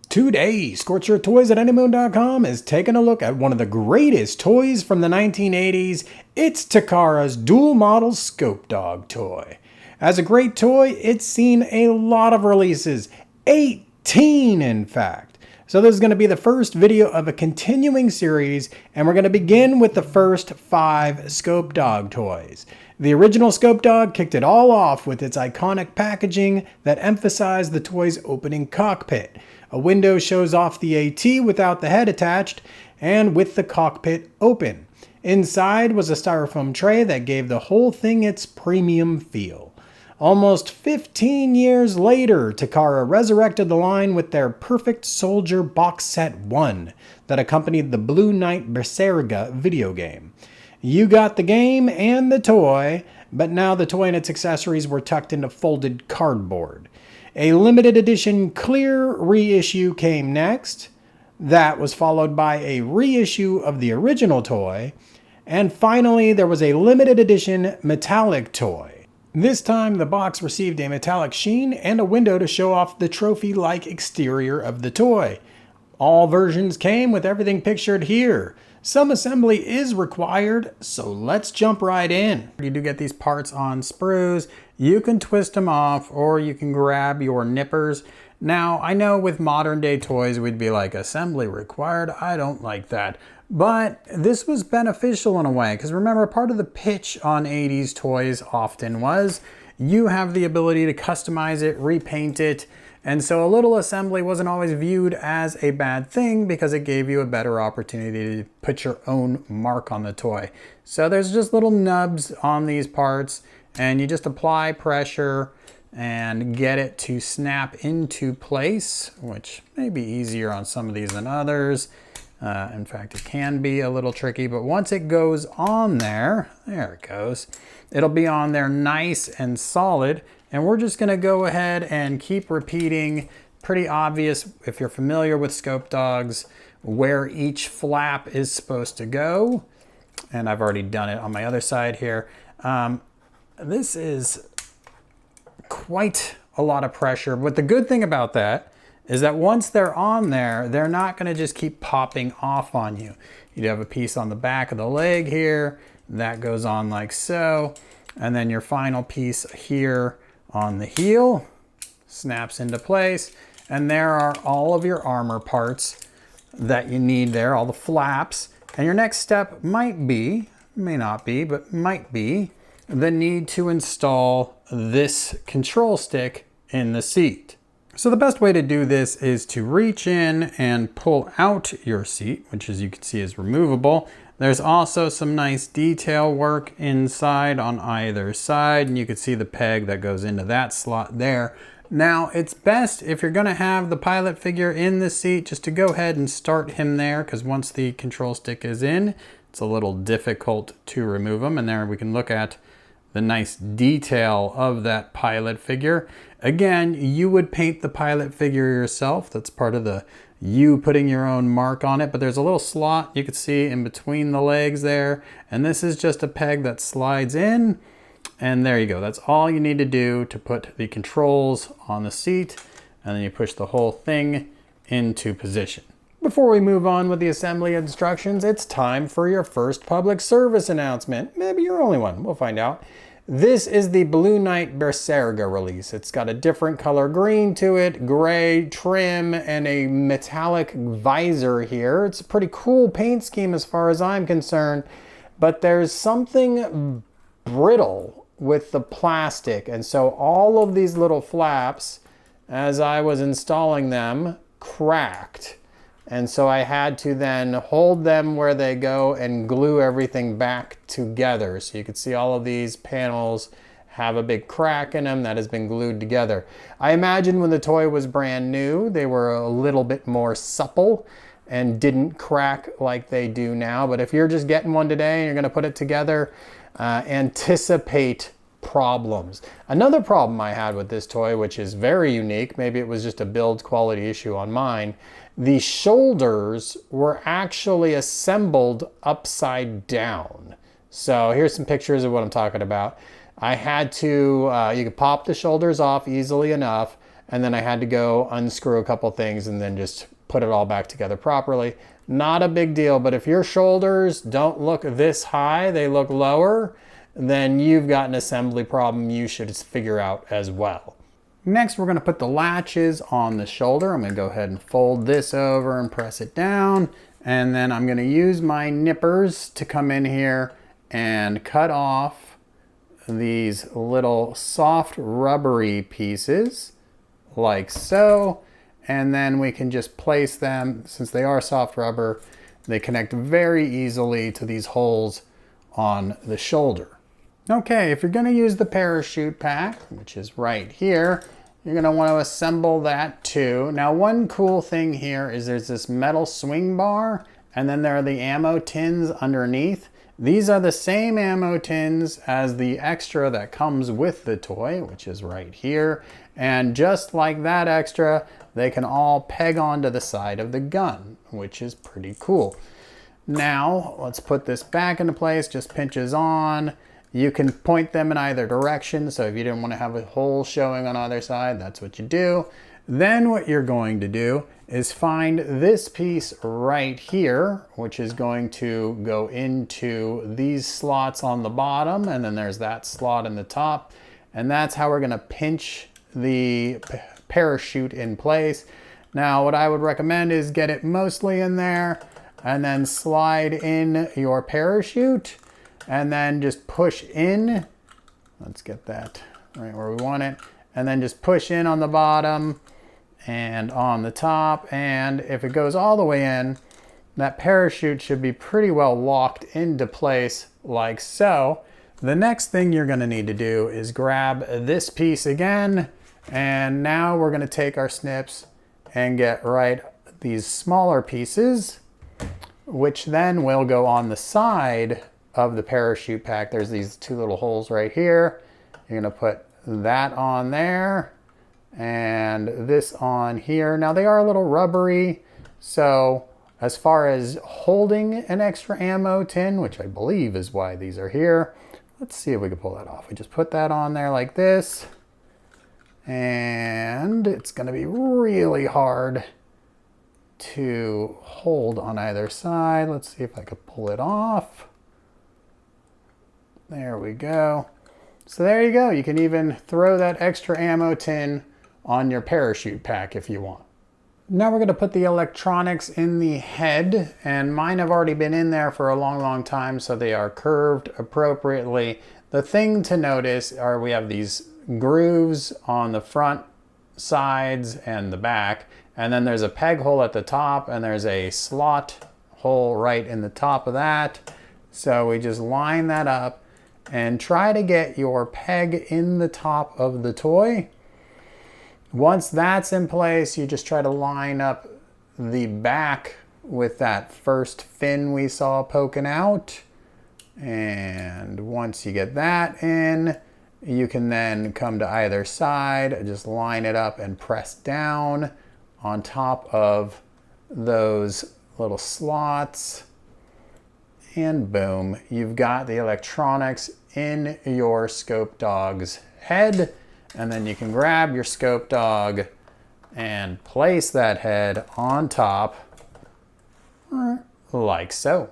Today, ScorchYourToys@Anymoon.com is taking a look at one of the greatest toys from the 1980s. It's Takara's dual model Scope Dog toy. As a great toy, it's seen a lot of releases, 18 in fact. So this is going to be the first video of a continuing series, and we're going to begin with the first 5 Scope Dog toys. The original Scope Dog kicked it all off with its iconic packaging that emphasized the toy's opening cockpit. A window shows off the AT without the head attached and with the cockpit open. Inside was a styrofoam tray that gave the whole thing its premium feel. Almost 15 years later, Takara resurrected the line with their Perfect Soldier Box Set 1 that accompanied the Blue Knight Berserga video game. You got the game and the toy, but now the toy and its accessories were tucked into folded cardboard. A limited edition clear reissue came next. That was followed by a reissue of the original toy. And finally, there was a limited edition metallic toy. This time, the box received a metallic sheen and a window to show off the trophy-like exterior of the toy. All versions came with everything pictured here. Some assembly is required, so let's jump right in. You do get these parts on sprues. You can twist them off or you can grab your nippers. Now, I know with modern day toys, we'd be like, assembly required. I don't like that. But this was beneficial in a way, because remember, part of the pitch on 80s toys often was you have the ability to customize it, repaint it, and so a little assembly wasn't always viewed as a bad thing because it gave you a better opportunity to put your own mark on the toy. So there's just little nubs on these parts, and you just apply pressure and get it to snap into place, which may be easier on some of these than others. In fact, it can be a little tricky, but once it goes on there it goes. It'll be on there nice and solid. And we're just gonna go ahead and keep repeating. Pretty obvious if you're familiar with Scope Dogs, where each flap is supposed to go. And I've already done it on my other side here. This is quite a lot of pressure, but the good thing about that is that once they're on there, they're not gonna just keep popping off on you. You have a piece on the back of the leg here, that goes on like so, and then your final piece here on the heel snaps into place, and there are all of your armor parts that you need there, all the flaps. And your next step might be, may not be, but might be the need to install this control stick in the seat. So the best way to do this is to reach in and pull out your seat, which as you can see is removable. There's also some nice detail work inside on either side, and you can see the peg that goes into that slot there. Now, it's best if you're gonna have the pilot figure in the seat just to go ahead and start him there, because once the control stick is in, it's a little difficult to remove him. And there we can look at the nice detail of that pilot figure. Again, you would paint the pilot figure yourself. That's part of the you putting your own mark on it, but there's a little slot you can see in between the legs there, and this is just a peg that slides in, and there you go. That's all you need to do to put the controls on the seat, and then you push the whole thing into position. Before we move on with the assembly instructions, it's time for your first public service announcement. Maybe your only one, we'll find out. This is the Blue Knight Berserga release. It's got a different color green to it, gray trim, and a metallic visor here. It's a pretty cool paint scheme as far as I'm concerned, but there's something brittle with the plastic. And so all of these little flaps, as I was installing them, cracked. And so I had to then hold them where they go and glue everything back together. So you can see all of these panels have a big crack in them that has been glued together. I imagine when the toy was brand new, they were a little bit more supple and didn't crack like they do now. But if you're just getting one today and you're gonna put it together, anticipate problems. Another problem I had with this toy, which is very unique, maybe it was just a build quality issue on mine, the shoulders were actually assembled upside down. So here's some pictures of what I'm talking about. I had to, you could pop the shoulders off easily enough, and then I had to go unscrew a couple things and then just put it all back together properly. Not a big deal, but if your shoulders don't look this high, they look lower, then you've got an assembly problem you should figure out as well. Next, we're going to put the latches on the shoulder. I'm going to go ahead and fold this over and press it down. And then I'm going to use my nippers to come in here and cut off these little soft rubbery pieces like so. And then we can just place them, since they are soft rubber, they connect very easily to these holes on the shoulder. Okay, if you're going to use the parachute pack, which is right here, you're going to want to assemble that too. Now, one cool thing here is there's this metal swing bar, and then there are the ammo tins underneath. These are the same ammo tins as the extra that comes with the toy, which is right here. And just like that extra, they can all peg onto the side of the gun, which is pretty cool. Now, let's put this back into place, just pinches on. You can point them in either direction, so if you didn't want to have a hole showing on either side, that's what you do. Then what you're going to do is find this piece right here, which is going to go into these slots on the bottom, and then there's that slot in the top, and that's how we're going to pinch the parachute in place. Now, what I would recommend is get it mostly in there, and then slide in your parachute, and then just push in. Let's get that right where we want it, and then just push in on the bottom and on the top, and if it goes all the way in, that parachute should be pretty well locked into place like so. The next thing you're going to need to do is grab this piece again, and now we're going to take our snips and get right these smaller pieces, which then will go on the side of the parachute pack. There's these two little holes right here. You're going to put that on there and this on here. Now they are a little rubbery, so as far as holding an extra ammo tin, which I believe is why these are here, let's see if we can pull that off. We just put that on there like this, and it's going to be really hard to hold on either side. Let's see if I could pull it off. There we go. So there you go. You can even throw that extra ammo tin on your parachute pack if you want. Now we're going to put the electronics in the head, and mine have already been in there for a long time, so they are curved appropriately. The thing to notice are we have these grooves on the front, sides, and the back, and then there's a peg hole at the top, and there's a slot hole right in the top of that. So we just line that up and try to get your peg in the top of the toy. Once that's in place, you just try to line up the back with that first fin we saw poking out. And once you get that in, you can then come to either side, just line it up and press down on top of those little slots. And boom, you've got the electronics in your Scope Dog's head. And then you can grab your Scope Dog and place that head on top like so.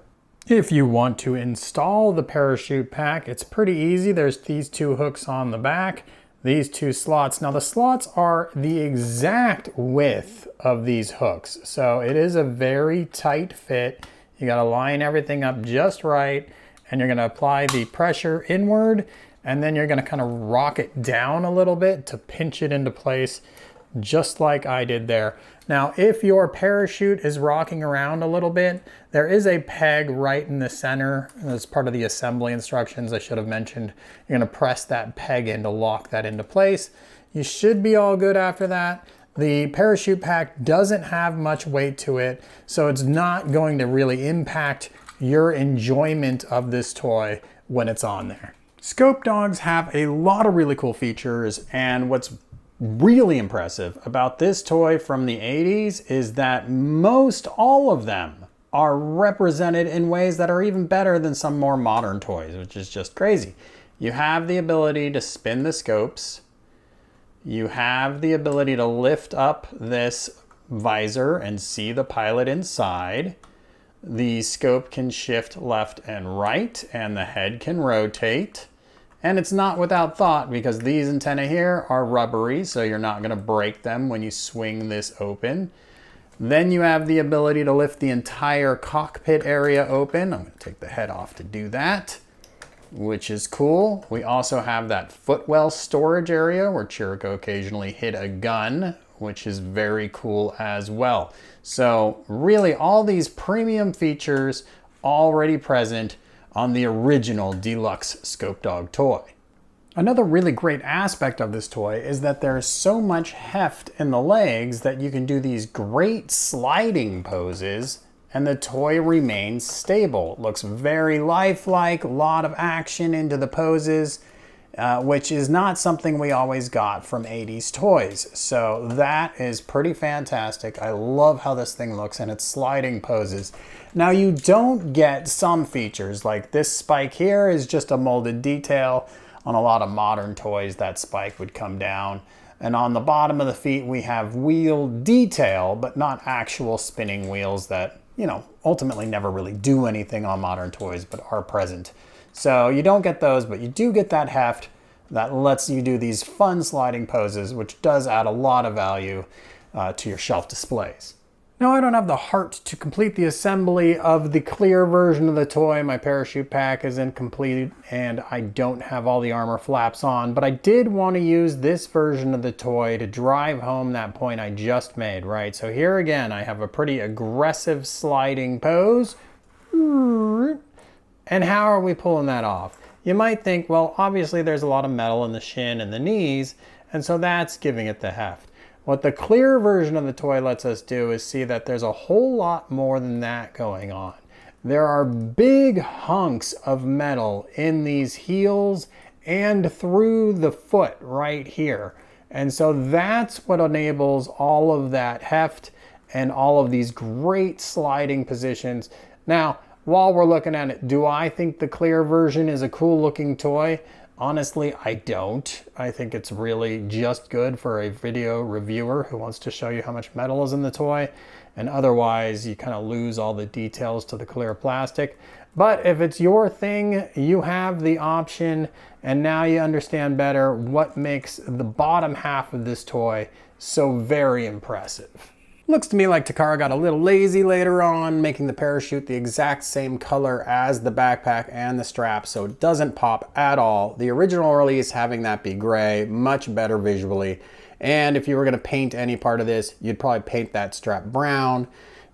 If you want to install the parachute pack, it's pretty easy. There's these two hooks on the back, these two slots. Now the slots are the exact width of these hooks, so it is a very tight fit. You got to line everything up just right, and you're going to apply the pressure inward, and then you're going to kind of rock it down a little bit to pinch it into place, just like I did there. Now, if your parachute is rocking around a little bit, there is a peg right in the center. As part of the assembly instructions I should have mentioned, you're going to press that peg in to lock that into place. You should be all good after that. The parachute pack doesn't have much weight to it, so it's not going to really impact your enjoyment of this toy when it's on there. Scope Dogs have a lot of really cool features, and what's really impressive about this toy from the 80s is that most all of them are represented in ways that are even better than some more modern toys, which is just crazy. You have the ability to spin the scopes. You have the ability to lift up this visor and see the pilot inside. The scope can shift left and right, and the head can rotate. And it's not without thought, because these antennae here are rubbery, so you're not going to break them when you swing this open. Then you have the ability to lift the entire cockpit area open. I'm going to take the head off to do that, which is cool. We also have that footwell storage area where Chirico occasionally hid a gun, which is very cool as well. So really all these premium features already present on the original deluxe Scope Dog toy. Another really great aspect of this toy is that there's so much heft in the legs that you can do these great sliding poses and the toy remains stable. It looks very lifelike, a lot of action into the poses, which is not something we always got from 80s toys. So that is pretty fantastic. I love how this thing looks and its sliding poses. Now you don't get some features, like this spike here is just a molded detail. On a lot of modern toys, that spike would come down. And on the bottom of the feet, we have wheel detail, but not actual spinning wheels that, you know, ultimately never really do anything on modern toys, but are present. So you don't get those, but you do get that heft that lets you do these fun sliding poses, which does add a lot of value to your shelf displays. Now, I don't have the heart to complete the assembly of the clear version of the toy. My parachute pack is incomplete and I don't have all the armor flaps on, but I did want to use this version of the toy to drive home that point I just made, right? So here again, I have a pretty aggressive sliding pose. And how are we pulling that off? You might think, well, obviously there's a lot of metal in the shin and the knees, and so that's giving it the heft. What the clear version of the toy lets us do is see that there's a whole lot more than that going on. There are big hunks of metal in these heels and through the foot right here. And so that's what enables all of that heft and all of these great sliding positions. Now, while we're looking at it, do I think the clear version is a cool looking toy? Honestly, I don't. I think it's really just good for a video reviewer who wants to show you how much metal is in the toy, and otherwise you kind of lose all the details to the clear plastic. But if it's your thing, you have the option, and now you understand better what makes the bottom half of this toy so very impressive. Looks to me like Takara got a little lazy later on, making the parachute the exact same color as the backpack and the strap, so it doesn't pop at all. The original release having that be gray, much better visually. And if you were going to paint any part of this, you'd probably paint that strap brown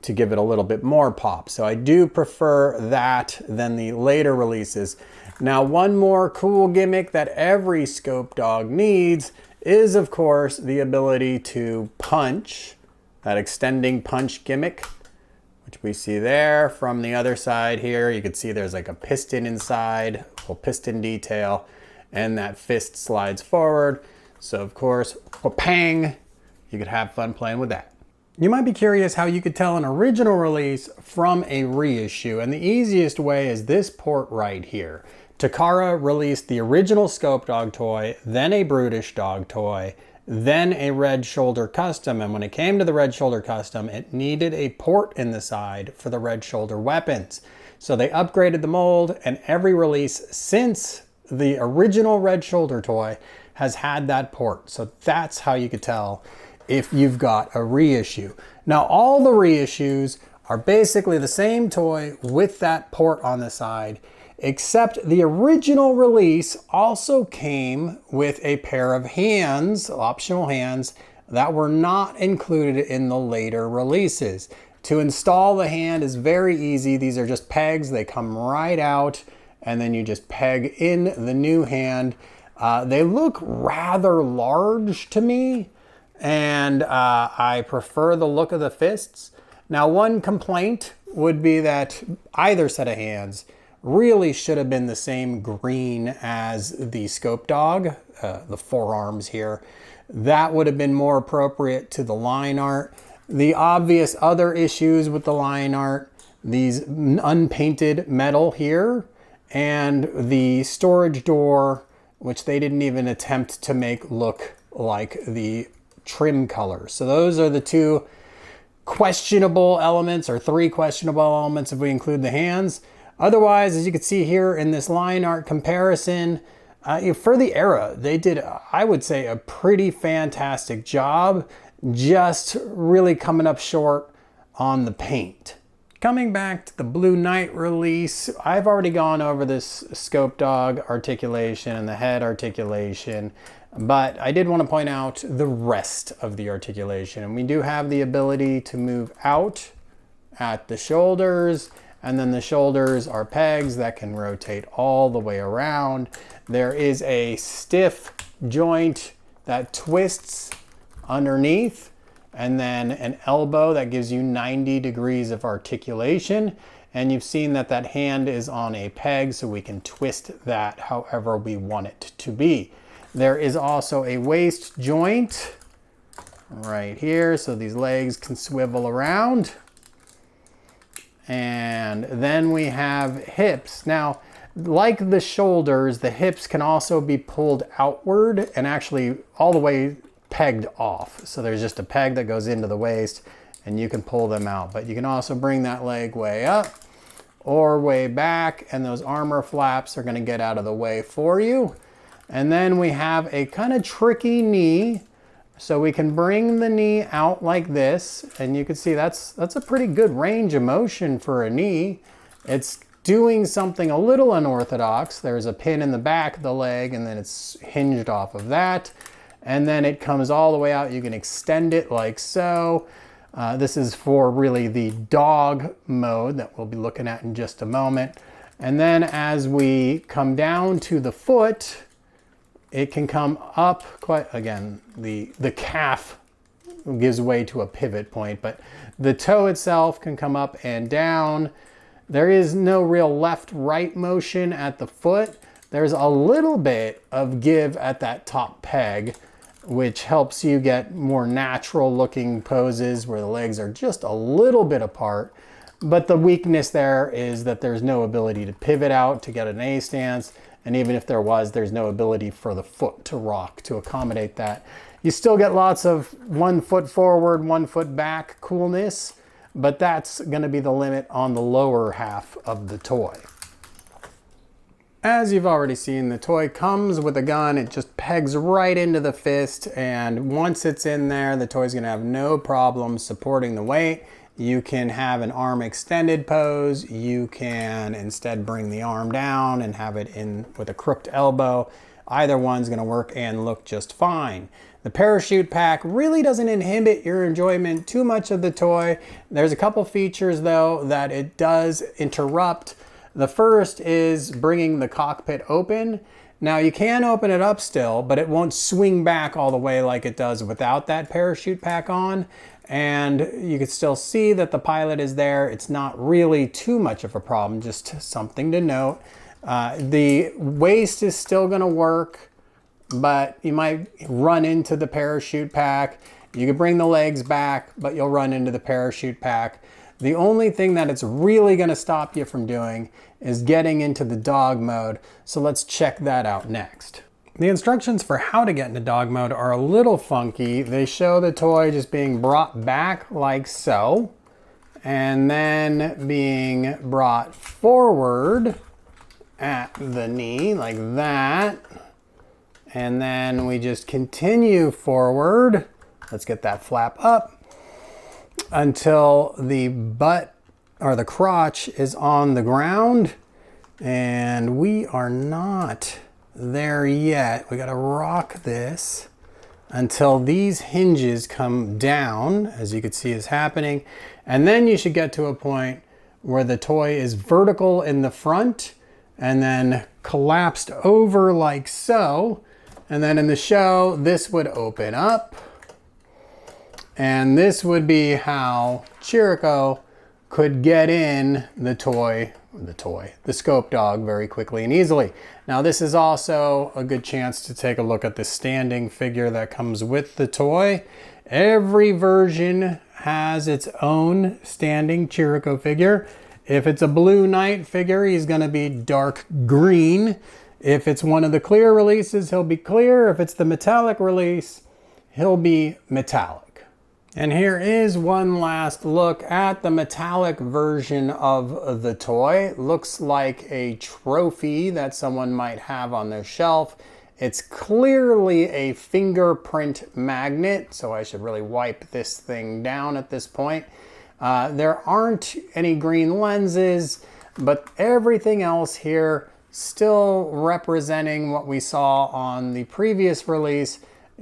to give it a little bit more pop. So I do prefer that than the later releases. Now, one more cool gimmick that every Scope Dog needs is, of course, the ability to punch. That extending punch gimmick, which we see there. From the other side here, you can see there's like a piston inside, a little piston detail, and that fist slides forward. So of course, pang, you could have fun playing with that. You might be curious how you could tell an original release from a reissue, and the easiest way is this port right here. Takara released the original Scope Dog toy, then a Brutish Dog toy, then a Red Shoulder Custom, and when it came to the Red Shoulder Custom, it needed a port in the side for the Red Shoulder weapons. So they upgraded the mold, and every release since the original Red Shoulder toy has had that port. So that's how you could tell if you've got a reissue. Now, all the reissues are basically the same toy with that port on the side, except the original release also came with a pair of hands, optional hands, that were not included in the later releases. To install the hand is very easy. These are just pegs. They come right out, and then you just peg in the new hand. They look rather large to me, and I prefer the look of the fists. Now, one complaint would be that either set of hands really should have been the same green as the Scope Dog, the forearms here. That would have been more appropriate to the line art. The obvious other issues with the line art, these unpainted metal here, and the storage door, which they didn't even attempt to make look like the trim color. So those are the two questionable elements, or three questionable elements if we include the hands. Otherwise, as you can see here in this line art comparison, for the era, they did, I would say, a pretty fantastic job, just really coming up short on the paint. Coming back to the Blue Knight release, I've already gone over this Scope Dog articulation and the head articulation, but I did want to point out the rest of the articulation. And we do have the ability to move out at the shoulders, and then the shoulders are pegs that can rotate all the way around. There is a stiff joint that twists underneath, and then an elbow that gives you 90 degrees of articulation. And you've seen that that hand is on a peg, so we can twist that however we want it to be. There is also a waist joint right here, so these legs can swivel around. And then we have hips. Now, like the shoulders, the hips can also be pulled outward and actually all the way pegged off. So there's just a peg that goes into the waist and you can pull them out. But you can also bring that leg way up or way back, and those armor flaps are going to get out of the way for you. And then we have a kind of tricky knee. So we can bring the knee out like this, and you can see that's a pretty good range of motion for a knee. It's doing something a little unorthodox. There's a pin in the back of the leg, and then it's hinged off of that. And then it comes all the way out. You can extend it like so. This is for really the dog mode that we'll be looking at in just a moment. And then as we come down to the foot, it can come up quite, again, the calf gives way to a pivot point, but the toe itself can come up and down. There is no real left-right motion at the foot. There's a little bit of give at that top peg, which helps you get more natural looking poses where the legs are just a little bit apart. But the weakness there is that there's no ability to pivot out to get an A stance. And even if there was, there's no ability for the foot to rock to accommodate that. You still get lots of 1 foot forward, 1 foot back coolness, but that's going to be the limit on the lower half of the toy. As you've already seen, the toy comes with a gun. It just pegs right into the fist, and once it's in there, the toy's going to have no problem supporting the weight. You can have an arm extended pose. You can instead bring the arm down and have it in with a crooked elbow. Either one's going to work and look just fine. The parachute pack really doesn't inhibit your enjoyment too much of the toy. There's a couple features though that it does interrupt. The first is bringing the cockpit open. Now you can open it up still, but it won't swing back all the way like it does without that parachute pack on. And you can still see that the pilot is there. It's not really too much of a problem, just something to note. The waist is still gonna work, but you might run into the parachute pack. You can bring the legs back, but you'll run into the parachute pack. The only thing that it's really gonna stop you from doing is getting into the dog mode. So let's check that out next. The instructions for how to get into dog mode are a little funky. They show the toy just being brought back like so, and then being brought forward at the knee like that. And then we just continue forward. Let's get that flap up until the butt or the crotch is on the ground. And we are not there yet. We got to rock this until these hinges come down, as you can see is happening. And then you should get to a point where the toy is vertical in the front and then collapsed over like so. And then in the show, this would open up. And this would be how Chirico could get in the toy the toy, the Scope Dog, very quickly and easily. Now this is also a good chance to take a look at the standing figure that comes with the toy. Every version has its own standing Chirico figure. If it's a Blue Knight figure, he's gonna be dark green. If it's one of the clear releases, he'll be clear. If it's the metallic release, he'll be metallic. And here is one last look at the metallic version of the toy. Looks like a trophy that someone might have on their shelf. It's clearly a fingerprint magnet, so I should really wipe this thing down at this point. There aren't any green lenses, but everything else here still representing what we saw on the previous release,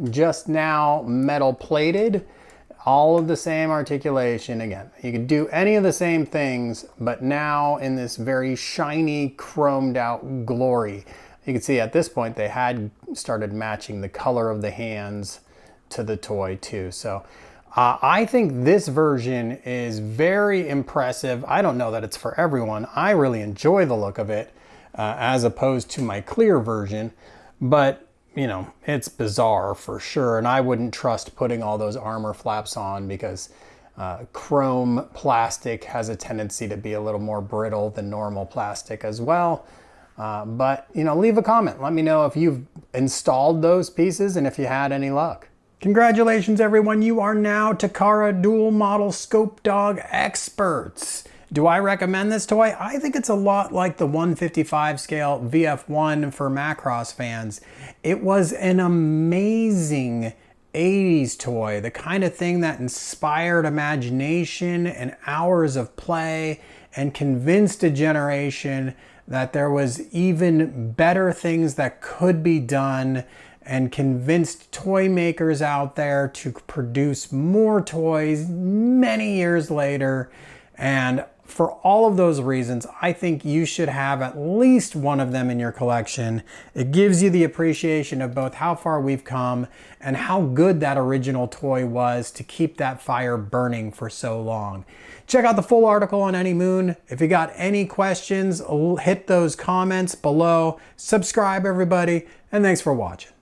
just now metal plated. All of the same articulation. Again, you can do any of the same things, but now in this very shiny, chromed out glory. You can see at this point they had started matching the color of the hands to the toy too. So I think this version is very impressive. I don't know that it's for everyone. I really enjoy the look of it as opposed to my clear version, but you know, it's bizarre for sure, and I wouldn't trust putting all those armor flaps on because chrome plastic has a tendency to be a little more brittle than normal plastic as well. But, you know, leave a comment. Let me know if you've installed those pieces and if you had any luck. Congratulations, everyone. You are now Takara Dual Model Scope Dog experts. Do I recommend this toy? I think it's a lot like the 155 scale VF1 for Macross fans. It was an amazing 80s toy, the kind of thing that inspired imagination and hours of play and convinced a generation that there was even better things that could be done, and convinced toy makers out there to produce more toys many years later. And for all of those reasons, I think you should have at least one of them in your collection. It gives you the appreciation of both how far we've come and how good that original toy was to keep that fire burning for so long. Check out the full article on Anymoon. If you got any questions, hit those comments below. Subscribe, everybody, and thanks for watching.